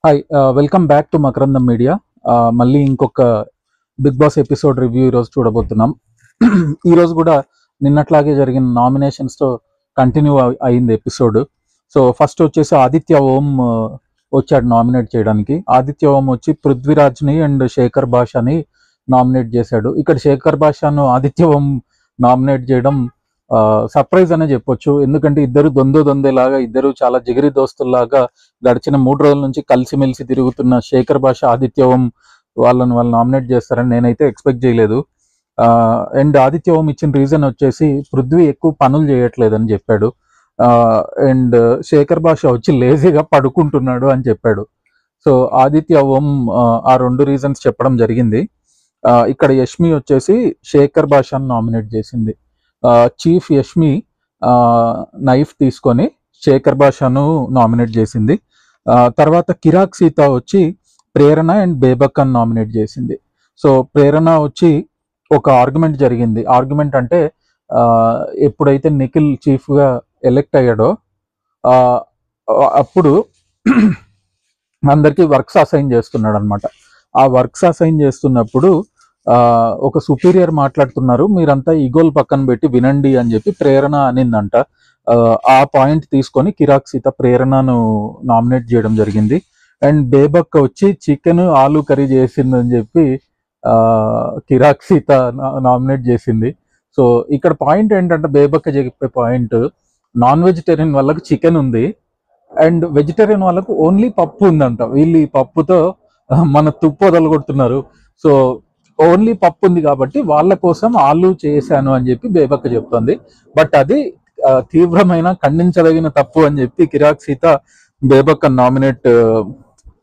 Hi welcome back to Makarandam media. మళ్ళీ ఇంకొక big boss episode review ఈరోజు చూడబోతున్నాం. ఈరోజు కూడా నిన్నట్లాగే జరిగిన నామినేషన్స్తో కంటిన్యూ అయింది ఎపిసోడ్. సో ఫస్ట్ వచ్చేసి ఆదిత్య ఓం వచ్చాడు నామినేట్ చేయడానికి. ఆదిత్య ఓం వచ్చి పృథ్వీరాజ్ని అండ్ శేఖర్ భాషని నామినేట్ చేశాడు. ఇక్కడ శేఖర్ భాషను ఆదిత్య ఓం నామినేట్ చేయడం సర్ప్రైజ్ అనే చెప్పొచ్చు. ఎందుకంటే ఇద్దరు దొందేలాగా, ఇద్దరు చాలా జిగిరి దోస్తుల్లాగా గడిచిన 3 రోజుల నుంచి కలిసిమెలిసి తిరుగుతున్న శేఖర్ భాష, ఆదిత్య ఓం వాళ్ళు నామినేట్ చేస్తారని నేనైతే ఎక్స్పెక్ట్ చేయలేదు. అండ్ ఆదిత్య ఓం ఇచ్చిన రీజన్ వచ్చేసి పృథ్వీ ఎక్కువ పనులు చేయట్లేదని చెప్పాడు. అండ్ శేఖర్ భాష వచ్చి లేజీగా పడుకుంటున్నాడు అని చెప్పాడు. సో ఆదిత్య ఓం ఆ 2 రీజన్స్ చెప్పడం జరిగింది. ఇక్కడ యష్మి వచ్చేసి శేఖర్ భాషను నామినేట్ చేసింది. చీఫ్ యష్మి నైఫ్ తీసుకొని శేఖర్ భాషను నామినేట్ చేసింది. తర్వాత కిరాక్ సీత వచ్చి ప్రేరణ అండ్ బేబక్కను నామినేట్ చేసింది. సో ప్రేరణ వచ్చి ఒక ఆర్గ్యుమెంట్ జరిగింది. ఆర్గ్యుమెంట్ అంటే ఎప్పుడైతే నిఖిల్ చీఫ్గా ఎలెక్ట్ అయ్యాడో అప్పుడు అందరికీ వర్క్స్ అసైన్ చేస్తున్నాడు అనమాట. ఆ వర్క్స్ అసైన్ చేస్తున్నప్పుడు ఒక సుపీరియర్ మాట్లాడుతున్నారు, మీరంతా ఈగోల్ పక్కన పెట్టి వినండి అని చెప్పి ప్రేరణ అనిందంట. ఆ పాయింట్ తీసుకొని కిరాక్ సీత ప్రేరణను నామినేట్ చేయడం జరిగింది. అండ్ బేబక్క వచ్చి చికెన్ ఆలూ కర్రీ చేసిందని చెప్పి కిరాక్ సీత నామినేట్ చేసింది. సో ఇక్కడ పాయింట్ ఏంటంటే బేబక్క చెప్పే పాయింట్, నాన్ వెజిటేరియన్ వాళ్ళకు చికెన్ ఉంది అండ్ వెజిటేరియన్ వాళ్ళకు ఓన్లీ పప్పు ఉందంట. వీళ్ళు ఈ పప్పుతో మన తుప్పు వదలగొడుతున్నారు. సో ఓన్లీ పప్పు ఉంది కాబట్టి వాళ్ళ కోసం ఆలు చేశాను అని చెప్పి బేబక్క చెప్తుంది. బట్ అది తీవ్రమైన ఖండించదగిన తప్పు అని చెప్పి కిరాక్ సీత బేబక్క నామినేట్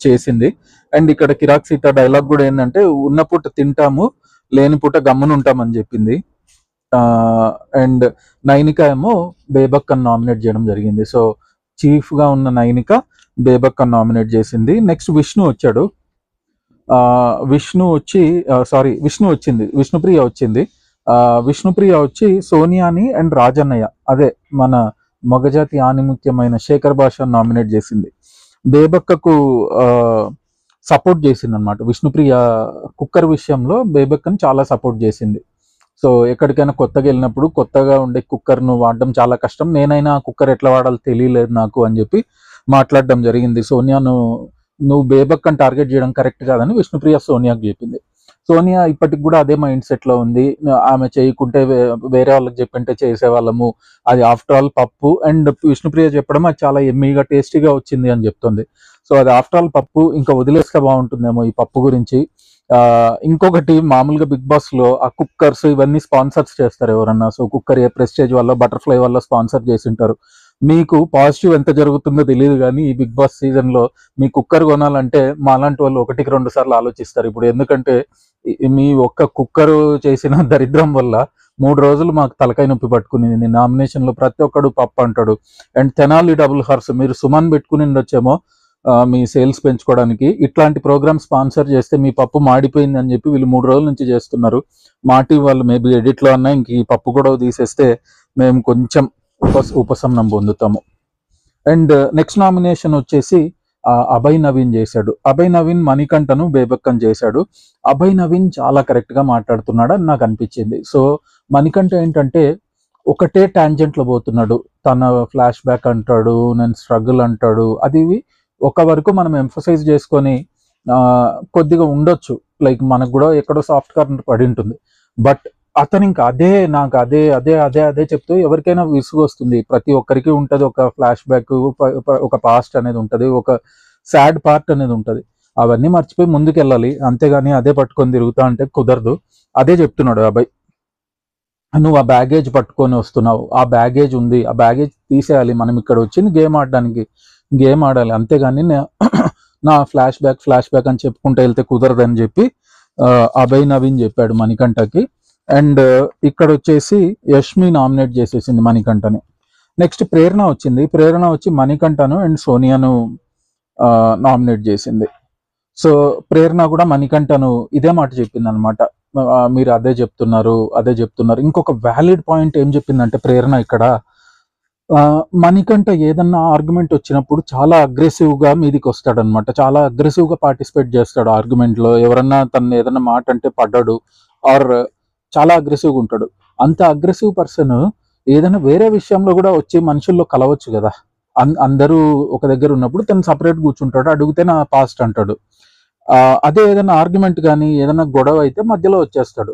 చేసింది. అండ్ ఇక్కడ కిరాక్ సీత డైలాగ్ కూడా ఏంటంటే, ఉన్న పూట తింటాము, లేని పూట గమ్మునుంటామని చెప్పింది. అండ్ నైనిక ఏమో బేబక్కను నామినేట్ చేయడం జరిగింది. సో చీఫ్గా ఉన్న నైనిక బేబక్కను నామినేట్ చేసింది. నెక్స్ట్ విష్ణు వచ్చాడు. విష్ణుప్రియ వచ్చింది. విష్ణుప్రియ వచ్చి సోనియాని అండ్ రాజన్నయ్య, అదే మన మగజాతి ఆనిముత్యమైన శేఖర్ భాషను నామినేట్ చేసింది. బేబక్కకు సపోర్ట్ చేసింది అనమాట. విష్ణుప్రియ కుక్కర్ విషయంలో బేబక్కను చాలా సపోర్ట్ చేసింది. సో ఎక్కడికైనా కొత్తగా వెళ్ళినప్పుడు కొత్తగా ఉండే కుక్కర్ను వాడడం చాలా కష్టం, నేనైనా కుక్కర్ ఎట్లా వాడాలో తెలియలేదు నాకు అని చెప్పి మాట్లాడడం జరిగింది. సోనియాను నువ్వు బేబక్కని టార్గెట్ చేయడం కరెక్ట్ కాదని విష్ణుప్రియ సోనియాకి చెప్పింది. సోనియా ఇప్పటికి కూడా అదే మైండ్ సెట్లో ఉంది, ఆమె చేయకుంటే వేరే వాళ్ళకి చెప్పింటే చేసేవాళ్ళము, అది ఆఫ్టర్ ఆల్ పప్పు. అండ్ విష్ణుప్రియ చెప్పడం అది చాలా ఎమ్మీగా టేస్టీగా వచ్చింది అని చెప్తుంది. సో అది ఆఫ్టర్ ఆల్ పప్పు, ఇంకా వదిలేస్తే బాగుంటుందేమో ఈ పప్పు గురించి. ఇంకొకటి, మామూలుగా బిగ్ బాస్ లో ఆ కుక్కర్స్ ఇవన్నీ స్పాన్సర్స్ చేస్తారు ఎవరన్నా. సో కుక్కర్ ఏ ప్రెస్టేజ్ వల్ల, బటర్ఫ్లై వల్ల స్పాన్సర్ చేసి ఉంటారు. మీకు పాజిటివ్ ఎంత జరుగుతుందో తెలియదు కానీ ఈ బిగ్ బాస్ సీజన్ లో మీ కుక్కర్ కొనాలంటే మాలాంటి వాళ్ళు 1-2 సార్లు ఆలోచిస్తారు ఇప్పుడు. ఎందుకంటే మీ ఒక్క కుక్కరు చేసిన దరిద్రం వల్ల 3 రోజులు మాకు తలకాయ నొప్పి పట్టుకునేది. నామినేషన్ లో ప్రతి ఒక్కడు పప్పు అంటాడు. అండ్ తెనాలి డబుల్ హార్స్ మీరు సుమన్ పెట్టుకుని ఉండొచ్చేమో మీ సేల్స్ పెంచుకోవడానికి. ఇట్లాంటి ప్రోగ్రామ్ స్పాన్సర్ చేస్తే మీ పప్పు మాడిపోయింది అని చెప్పి వీళ్ళు 3 రోజుల నుంచి చేస్తున్నారు. మాటి వాళ్ళు మేబీ ఎడిట్లో అన్నా ఇంక ఈ పప్పు కూడా తీసేస్తే మేము కొంచెం ఉపశమనం పొందుతాము. అండ్ నెక్స్ట్ నామినేషన్ వచ్చేసి అభయ్ నవీన్ చేశాడు. అభయ్ నవీన్ మణికంఠను బేబక్కను చేశాడు. అభయ్ నవీన్ చాలా కరెక్ట్గా మాట్లాడుతున్నాడు అని నాకు అనిపించింది. సో మణికంఠ ఏంటంటే ఒకటే టాంజెంట్లో పోతున్నాడు. తన ఫ్లాష్ బ్యాక్ అంటాడు, నేను స్ట్రగుల్ అంటాడు. అది ఒక వరకు మనం ఎంఫసైజ్ చేసుకొని కొద్దిగా ఉండొచ్చు, లైక్ మనకు కూడా ఎక్కడో సాఫ్ట్ కార్నర్ పడి ఉంటుంది. బట్ అతను ఇంకా నాకు అదే చెప్తూ ఎవరికైనా విసుగు వస్తుంది. ప్రతి ఒక్కరికి ఉంటుంది ఒక ఫ్లాష్ బ్యాక్, ఒక పాస్ట్ అనేది ఉంటుంది, ఒక సాడ్ పార్ట్ అనేది ఉంటుంది. అవన్నీ మర్చిపోయి ముందుకెళ్ళాలి, అంతేగాని అదే పట్టుకొని తిరుగుతా అంటే కుదరదు. అదే చెప్తున్నాడు అబ్బాయి, నువ్వు ఆ బ్యాగేజ్ పట్టుకొని వస్తున్నావు, ఆ బ్యాగేజ్ ఉంది, ఆ బ్యాగేజ్ తీసేయాలి. మనం ఇక్కడ వచ్చింది గేమ్ ఆడడానికి, గేమ్ ఆడాలి, అంతేగాని నా ఫ్లాష్ బ్యాక్ అని చెప్పుకుంటూ వెళ్తే కుదరదని చెప్పి అభయ్ నవీన్ చెప్పాడు మణికంఠకి. అండ్ ఇక్కడ వచ్చేసి యష్మి నామినేట్ చేసేసింది మణికంఠని. నెక్స్ట్ ప్రేరణ వచ్చింది. ప్రేరణ వచ్చి మణికంఠను అండ్ సోనియాను నామినేట్ చేసింది. సో ప్రేరణ కూడా మణికంఠను ఇదే మాట చెప్పింది అనమాట, మీరు అదే చెప్తున్నారు. ఇంకొక వ్యాలిడ్ పాయింట్ ఏం చెప్పిందంటే ప్రేరణ ఇక్కడ, మణికంఠ ఏదన్నా ఆర్గ్యుమెంట్ వచ్చినప్పుడు చాలా అగ్రెసివ్ గా మీదికి వస్తాడు అనమాట. చాలా అగ్రెసివ్ గా పార్టిసిపేట్ చేస్తాడు ఆర్గ్యుమెంట్ లో. ఎవరన్నా తను ఏదన్నా మాట అంటే పడ్డాడు ఆర్ చాలా అగ్రెసివ్ గా ఉంటాడు. అంత అగ్రెసివ్ పర్సన్ ఏదైనా వేరే విషయంలో కూడా వచ్చి మనుషుల్లో కలవచ్చు కదా. అందరూ ఒక దగ్గర ఉన్నప్పుడు తను సపరేట్ కూర్చుంటాడు, అడిగితే నా పాస్ట్ అంటాడు. అదే ఏదైనా ఆర్గ్యుమెంట్ కానీ ఏదైనా గొడవ అయితే మధ్యలో వచ్చేస్తాడు.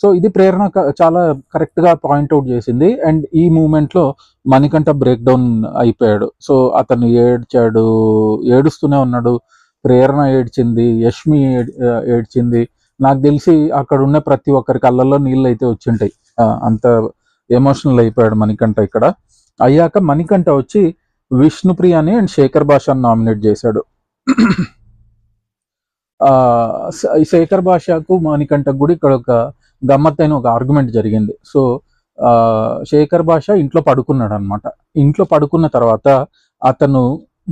సో ఇది ప్రేరణ చాలా కరెక్ట్ గా పాయింట్అవుట్ చేసింది. అండ్ ఈ మూమెంట్ లో మణికంఠ బ్రేక్ డౌన్ అయిపోయాడు. సో అతను ఏడ్చాడు, ఏడుస్తూనే ఉన్నాడు. ప్రేరణ ఏడ్చింది, యష్మి ఏడ్చింది. నాకు తెలిసి అక్కడ ఉన్న ప్రతి ఒక్కరి కళ్ళల్లో నీళ్ళు అయితే వచ్చింటాయి. అంత ఎమోషనల్ అయిపోయాడు మణికంఠ ఇక్కడ. అయ్యాక మణికంఠ వచ్చి విష్ణుప్రియని అండ్ శేఖర్ భాషని నామినేట్ చేశాడు. శేఖర్ భాషకు మణికంఠకు కూడా ఇక్కడ ఒక గమ్మత్తైన ఒక ఆర్గ్యుమెంట్ జరిగింది. సో శేఖర్ భాష ఇంట్లో పడుకున్నాడు అనమాట. ఇంట్లో పడుకున్న తర్వాత అతను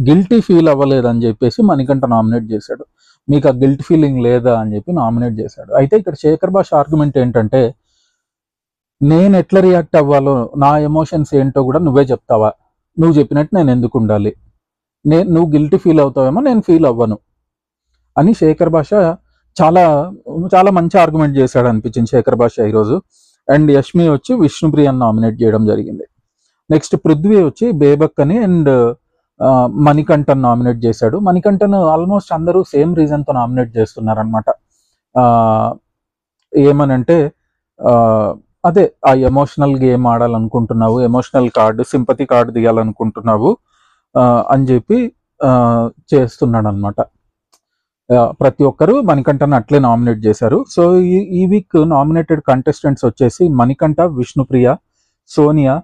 గిల్టీ ఫీల్ అవ్వలేదని చెప్పేసి మణికంఠ నామినేట్ చేశాడు. మీకు ఆ గిల్ట్ ఫీలింగ్ లేదా అని చెప్పి నామినేట్ చేశాడు. అయితే ఇక్కడ శేఖర్ భాష ఆర్గ్యుమెంట్ ఏంటంటే, నేను ఎట్లా రియాక్ట్ అవ్వాలో, నా ఎమోషన్స్ ఏంటో కూడా నువ్వే చెప్తావా? నువ్వు చెప్పినట్టు నేను ఎందుకు ఉండాలి? నువ్వు గిల్టీ ఫీల్ అవుతావేమో, నేను ఫీల్ అవ్వను అని శేఖర్ భాష చాలా చాలా మంచి ఆర్గ్యుమెంట్ చేశాడు అనిపించింది శేఖర్ భాష ఈరోజు. అండ్ యష్మి వచ్చి విష్ణుప్రియని నామినేట్ చేయడం జరిగింది. నెక్స్ట్ పృథ్వీ వచ్చి బేబక్కని అండ్ మణికంఠన్ నామినేట్ చేశాడు. మణికంఠన్ ఆల్మోస్ట్ అందరూ సేమ్ రీజన్తో నామినేట్ చేస్తున్నారనమాట. ఏమనంటే అదే ఆ ఎమోషనల్ గేమ్ ఆడాలనుకుంటున్నావు, ఎమోషనల్ కార్డు, సింపతి కార్డు దిగాలనుకుంటున్నావు అని చెప్పి చేస్తున్నాడు అనమాట. ప్రతి ఒక్కరు మణికంఠను అట్లే నామినేట్ చేశారు. సో ఈ వీక్ నామినేటెడ్ కంటెస్టెంట్స్ వచ్చేసి మణికంఠ, విష్ణుప్రియ, సోనియా,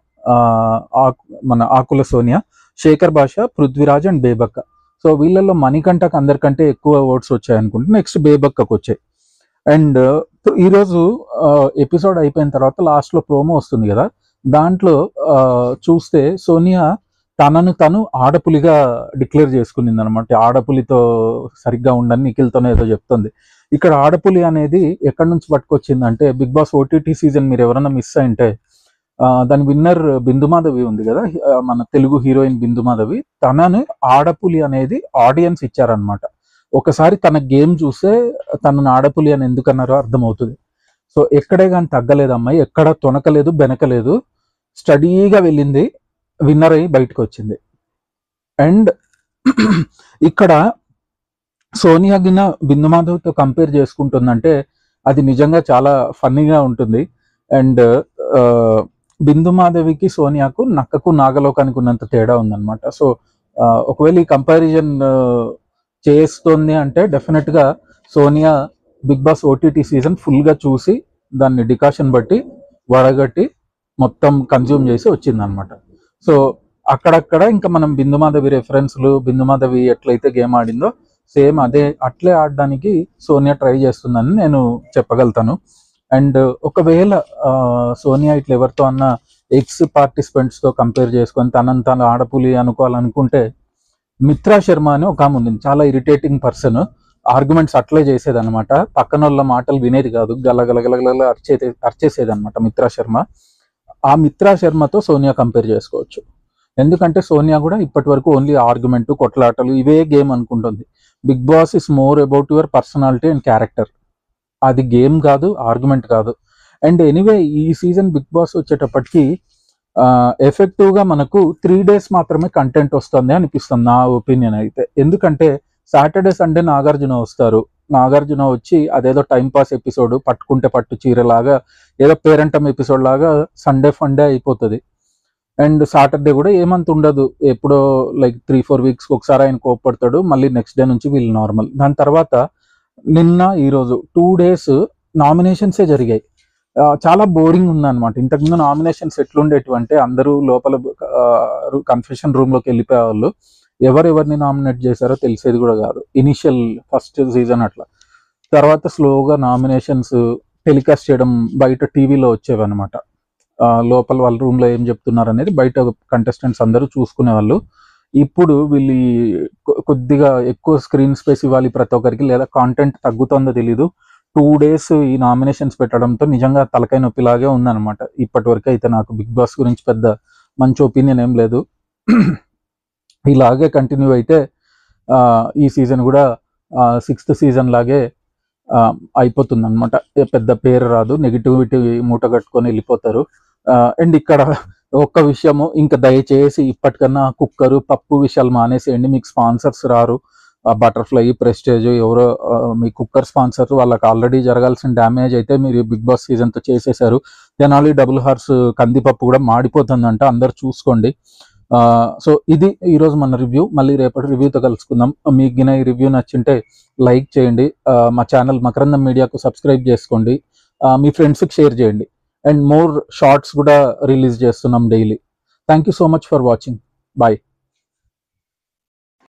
మన ఆకుల సోనియా, శేఖర్ భాష, పృథ్వీరాజ్ అండ్ బేబక్క. సో వీళ్ళల్లో మణికంఠకు అందరికంటే ఎక్కువ ఓట్స్ వచ్చాయి అనుకుంటే నెక్స్ట్ బేబక్కకు వచ్చాయి. అండ్ ఈరోజు ఎపిసోడ్ అయిపోయిన తర్వాత లాస్ట్లో ప్రోమో వస్తుంది కదా, దాంట్లో చూస్తే సోనియా తనను తను ఆడపులిగా డిక్లేర్ చేసుకునింది అనమాట. ఆడపులితో సరిగ్గా ఉండని నిఖిల్తోనే ఏదో చెప్తుంది. ఇక్కడ ఆడపులి అనేది ఎక్కడి నుంచి పట్టుకొచ్చిందంటే, బిగ్ బాస్ ఓటీటీ సీజన్ మీరు ఎవరైనా మిస్ అయింటే దాని విన్నర్ బిందుమాధవి ఉంది కదా, మన తెలుగు హీరోయిన్ బిందుమాధవి, తనని ఆడపులి అనేది ఆడియన్స్ ఇచ్చారనమాట. ఒకసారి తన గేమ్ చూస్తే తనను ఆడపులి అని ఎందుకన్నారో అర్థమవుతుంది. సో ఎక్కడే కానీ తగ్గలేదు అమ్మాయి, ఎక్కడ తొనకలేదు, బెనకలేదు, స్టడీగా వెళ్ళింది, విన్నర్ అయ్యి బయటకు వచ్చింది. అండ్ ఇక్కడ సోనియా గిన బిందుమాధవ్తో కంపేర్ చేసుకుంటుందంటే అది నిజంగా చాలా ఫన్నీగా ఉంటుంది. అండ్ బిందుమాధవికి సోనియాకు నక్కకు నాగలోకానికి ఉన్నంత తేడా ఉందన్నమాట. సో ఒకవేళ ఈ కంపారిజన్ చేస్తుంది అంటే డెఫినెట్గా Sonia Bigg Boss OTT season ఫుల్గా చూసి దాన్ని డికాషన్ బట్టి వడగట్టి మొత్తం కన్జ్యూమ్ చేసి వచ్చిందనమాట. సో అక్కడక్కడ ఇంకా మనం బిందుమాధవి రెఫరెన్స్లు, బిందుమాధవి ఎట్లయితే గేమ్ ఆడిందో సేమ్ అట్లే ఆడడానికి సోనియా ట్రై చేస్తుందని నేను చెప్పగలుగుతాను. అండ్ ఒకవేళ సోనియా ఇట్లా ఎవరితో అన్న ఎక్స్ పార్టిసిపెంట్స్తో కంపేర్ చేసుకొని తనని తను ఆడపులి అనుకోవాలనుకుంటే, మిత్రా శర్మ అని ఒక ఆమె ఉంది, చాలా ఇరిటేటింగ్ పర్సన్. ఆర్గ్యుమెంట్స్ అట్లే చేసేదనమాట, పక్కన వాళ్ళ మాటలు వినేది కాదు, గలగలగలగల అర్చేసేది అనమాట మిత్రా శర్మ. ఆ మిత్రా శర్మతో సోనియా కంపేర్ చేసుకోవచ్చు. ఎందుకంటే సోనియా కూడా ఇప్పటి వరకు ఓన్లీ ఆర్గ్యుమెంట్, కొట్లాటలు ఇవే గేమ్ అనుకుంటుంది. Bigg Boss is more about your personality and character. అది గేమ్ కాదు, ఆర్గ్యుమెంట్ కాదు. అండ్ ఎనీవే ఈ సీజన్ బిగ్ బాస్ వచ్చేటప్పటికి ఎఫెక్టివ్గా మనకు 3 days మాత్రమే కంటెంట్ వస్తుంది అనిపిస్తుంది నా ఒపీనియన్ అయితే. ఎందుకంటే సాటర్డే సండే నాగార్జున వస్తారు. నాగార్జున వచ్చి అదేదో టైంపాస్ ఎపిసోడ్, పట్టుకుంటే పట్టు చీరలాగా, ఏదో పేరెంటం ఎపిసోడ్ లాగా సండే ఫండే అయిపోతుంది. అండ్ సాటర్డే కూడా ఏమంత ఉండదు, ఎప్పుడో లైక్ 3-4 weeks ఒకసారి ఆయన కోప్పడతాడు, మళ్ళీ నెక్స్ట్ డే నుంచి వీళ్ళు నార్మల్. దాని తర్వాత నిన్న ఈరోజు 2 days నామినేషన్సే జరిగాయి. చాలా బోరింగ్ ఉందన్నమాట. ఇంతకుముందు నామినేషన్స్ ఎట్లుండేటివంటే అందరూ లోపల కన్ఫెషన్ రూమ్లోకి వెళ్ళిపోయేవాళ్ళు, ఎవరెవరిని నామినేట్ చేశారో తెలిసేది కూడా కాదు ఇనిషియల్ ఫస్ట్ సీజన్ అట్లా. తర్వాత స్లోగా నామినేషన్స్ టెలికాస్ట్ చేయడం బయట టీవీలో వచ్చేవన్నమాట. లోపల వాళ్ళ రూమ్లో ఏం చెప్తున్నారు అనేది బయట కంటెస్టెంట్స్ అందరూ చూసుకునేవాళ్ళు. ఇప్పుడు వీళ్ళు కొద్దిగా ఎక్కువ స్క్రీన్ స్పేస్ ఇవ్వాలి ప్రతి ఒక్కరికి, లేదా కాంటెంట్ తగ్గుతుందో తెలీదు. 2 days ఈ నామినేషన్స్ పెట్టడంతో నిజంగా తలకాయ నొప్పిలాగే ఉందన్నమాట. ఇప్పటి వరకు అయితే నాకు బిగ్ బాస్ గురించి పెద్ద మంచి ఒపీనియన్ ఏం లేదు. ఇలాగే కంటిన్యూ అయితే ఈ సీజన్ కూడా 6th సీజన్ లాగే అయిపోతుంది అనమాట. పెద్ద పేరు రాదు, నెగిటివిటీ మూట కట్టుకొని వెళ్ళిపోతారు. అండ్ ఇక్కడ ఒక్క విషయము, ఇంకా దయచేసి ఇప్పటికన్నా కుక్కరు పప్పు విషయాలు మానేసేయండి. మీకు స్పాన్సర్స్ రారు. బటర్ఫ్లై, ప్రెస్టేజ్ ఎవరో మీ కుక్కర్ స్పాన్సర్, వాళ్ళకి ఆల్రెడీ జరగాల్సిన డ్యామేజ్ అయితే మీరు బిగ్ బాస్ సీజన్తో చేసేసారు. తెనాలి డబుల్ హార్స్ కందిపప్పు కూడా మాడిపోతుందంట, అందరు చూసుకోండి. సో ఇది ఈరోజు మన రివ్యూ. మళ్ళీ రేపటి రివ్యూతో కలుసుకుందాం. మీకు గిన ఈ రివ్యూ నచ్చింటే లైక్ చేయండి, మా ఛానల్ మకరందం మీడియాకు సబ్స్క్రైబ్ చేసుకోండి, మీ ఫ్రెండ్స్కి షేర్ చేయండి. అండ్ మోర్ షార్ట్స్ కూడా రిలీజ్ చేస్తున్నాం daily. Thank you so much for watching. Bye.